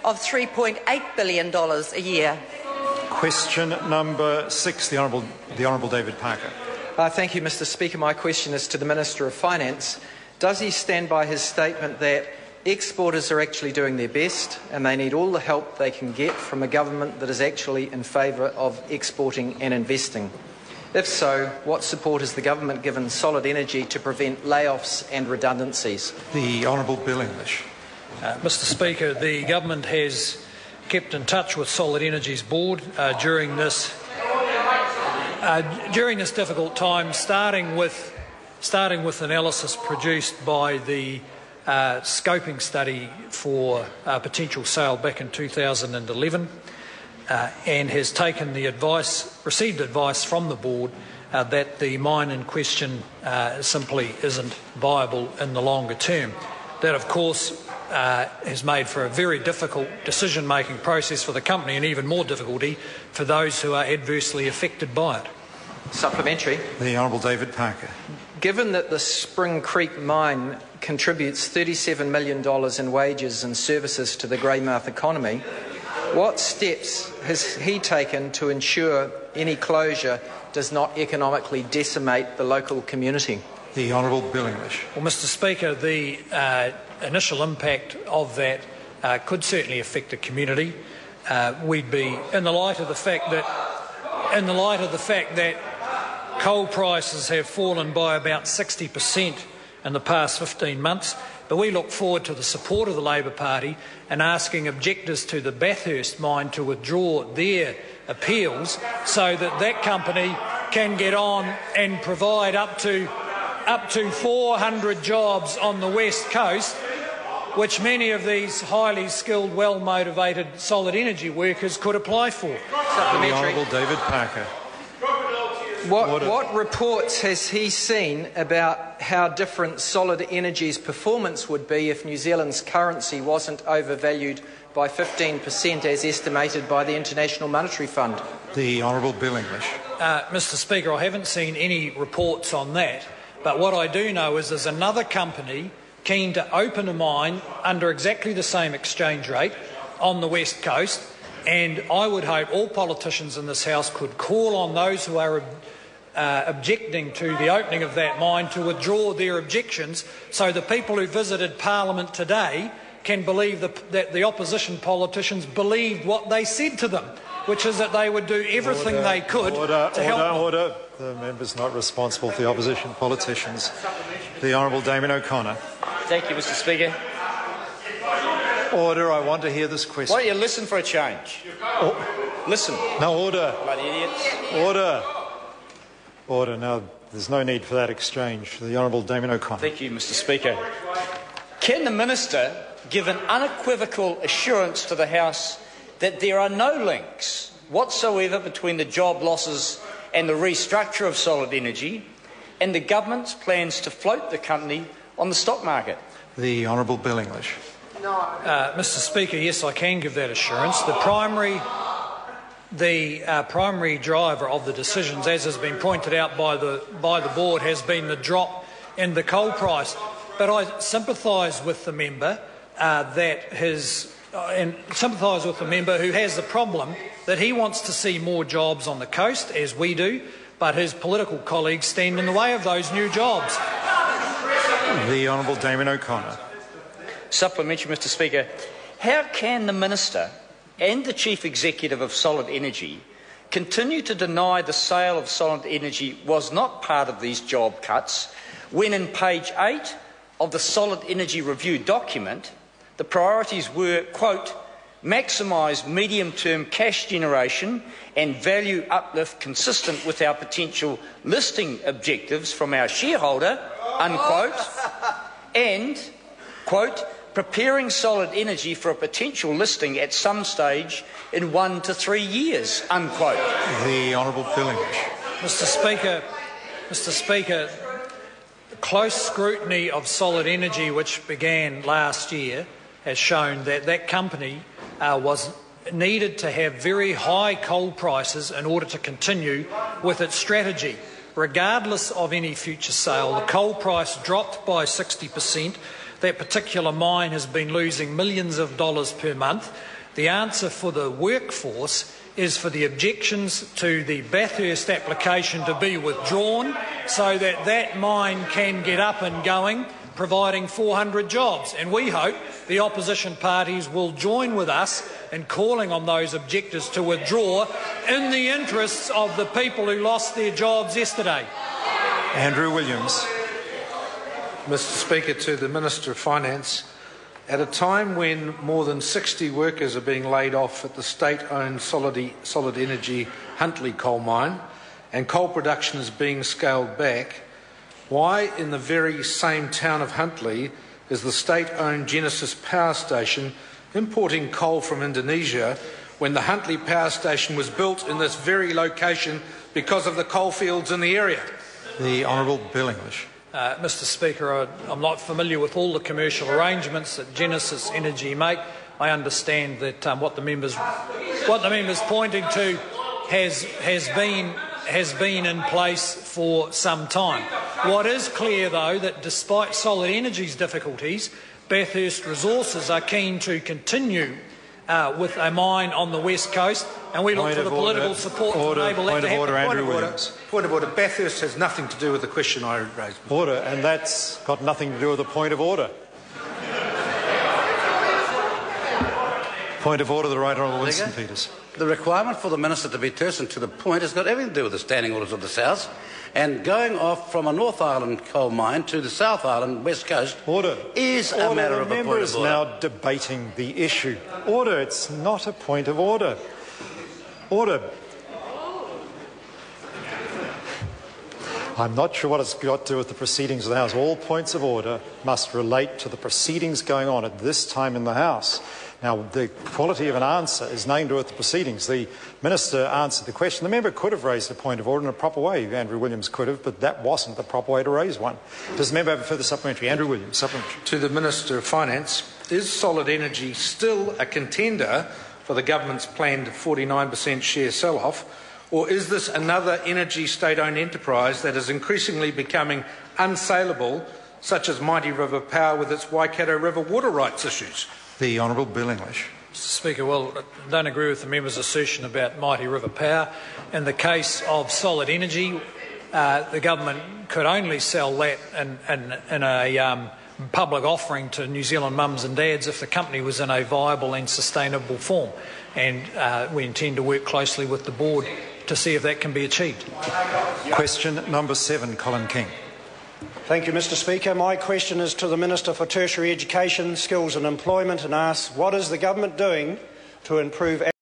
of $3.8 billion a year. Question number 6, the Honourable David Parker. Thank you, Mr. Speaker. My question is to the Minister of Finance. Does he stand by his statement that exporters are actually doing their best and they need all the help they can get from a government that is actually in favour of exporting and investing? If so, what support has the government given Solid Energy to prevent layoffs and redundancies? The Honourable Bill English. Mr. Speaker, the government has kept in touch with Solid Energy's board during this difficult time, starting with analysis produced by the scoping study for potential sale back in 2011, and has taken received advice from the board that the mine in question simply isn't viable in the longer term. That, of course, has made for a very difficult decision-making process for the company, and even more difficulty for those who are adversely affected by it. Supplementary. The Honourable David Parker. Given that the Spring Creek mine contributes $37 million in wages and services to the Greymouth economy, what steps has he taken to ensure any closure does not economically decimate the local community? The Honourable Bill English. Well, Mr. Speaker, the initial impact of that could certainly affect the community. We'd be in the light of the fact that coal prices have fallen by about 60% in the past 15 months, but we look forward to the support of the Labor Party in asking objectors to the Bathurst mine to withdraw their appeals so that that company can get on and provide up to 400 jobs on the West Coast, which many of these highly skilled, well-motivated Solid Energy workers could apply for. The Honourable David Parker. What reports has he seen about how different Solid Energy's performance would be if New Zealand's currency wasn't overvalued by 15% as estimated by the International Monetary Fund? The Honourable Bill English. Mr. Speaker, I haven't seen any reports on that, but what I do know is there's another company keen to open a mine under exactly the same exchange rate on the West Coast, and I would hope all politicians in this House could call on those who are objecting to the opening of that mine to withdraw their objections, so the people who visited Parliament today can believe that the opposition politicians believed what they said to them, which is that they would do everything they could to help them. Order. The member's not responsible for the opposition politicians. The Honourable Damien O'Connor. Thank you, Mr. Speaker. Order. I want to hear this question. Why don't you listen for a change? Listen. No, order. Bloody idiots. Order. Order. Now, there's no need for that exchange. The Honourable Damien O'Connor. Thank you, Mr. Speaker. Can the Minister give an unequivocal assurance to the House that there are no links whatsoever between the job losses and the restructure of Solid Energy and the Government's plans to float the company on the stock market? The Honourable Bill English. Mr. Speaker, yes, I can give that assurance. The primary driver of the decisions, as has been pointed out by the board, has been the drop in the coal price. But I sympathise with the member who has the problem that he wants to see more jobs on the coast, as we do, but his political colleagues stand in the way of those new jobs. The Honourable Damien O'Connor. Supplementary, Mr. Speaker. How can the Minister and the Chief Executive of Solid Energy continue to deny the sale of Solid Energy was not part of these job cuts when in page 8 of the Solid Energy Review document the priorities were, quote, maximise medium-term cash generation and value uplift consistent with our potential listing objectives from our shareholder, unquote, and, quote, preparing Solid Energy for a potential listing at some stage in 1 to 3 years, unquote. The Honourable Bill English. Mr. Speaker, close scrutiny of Solid Energy, which began last year, has shown that that company needed to have very high coal prices in order to continue with its strategy. Regardless of any future sale, the coal price dropped by 60%. that particular mine has been losing millions of dollars per month. The answer for the workforce is for the objections to the Bathurst application to be withdrawn so that that mine can get up and going, providing 400 jobs. And we hope the opposition parties will join with us in calling on those objectors to withdraw in the interests of the people who lost their jobs yesterday. Andrew Williams. Mr Speaker, to the Minister of Finance, at a time when more than 60 workers are being laid off at the state-owned Solid Energy Huntly coal mine and coal production is being scaled back, why in the very same town of Huntly is the state-owned Genesis Power Station importing coal from Indonesia when the Huntly Power Station was built in this very location because of the coalfields in the area? The Honourable Bill English. Mr Speaker, I'm not familiar with all the commercial arrangements that Genesis Energy make. I understand that what the member's pointing to has been in place for some time. What is clear, though, that despite Solid Energy's difficulties, Bathurst Resources are keen to continue with a mine on the west coast, and we look for the political support to enable that to happen. Point of order. Bathurst has nothing to do with the question I raised. Order, and that's got nothing to do with the point of order. Point of order, the Right Honourable Winston Peters. The requirement for the Minister to be terse and to the point has got everything to do with the standing orders of this House. And going off from a North Island coal mine to the South Island west coast is a matter of a point of order. The member is now debating the issue. Order, it's not a point of order. Order. I'm not sure what it's got to do with the proceedings of the House. All points of order must relate to the proceedings going on at this time in the House. Now, the quality of an answer is named with the proceedings. The Minister answered the question. The member could have raised a point of order in a proper way. Andrew Williams could have, but that wasn't the proper way to raise one. Does the member have a further supplementary? Andrew Williams, supplementary. To the Minister of Finance, is Solid Energy still a contender for the government's planned 49% share sell-off, or is this another energy state-owned enterprise that is increasingly becoming unsaleable, such as Mighty River Power with its Waikato River water rights issues? The Honourable Bill English. Mr Speaker, well, I don't agree with the member's assertion about Mighty River Power. In the case of Solid Energy, the government could only sell that in a public offering to New Zealand mums and dads if the company was in a viable and sustainable form. And we intend to work closely with the board to see if that can be achieved. Question number 7, Colin King. Thank you, Mr Speaker. My question is to the Minister for Tertiary Education, Skills and Employment and asks, what is the government doing to improve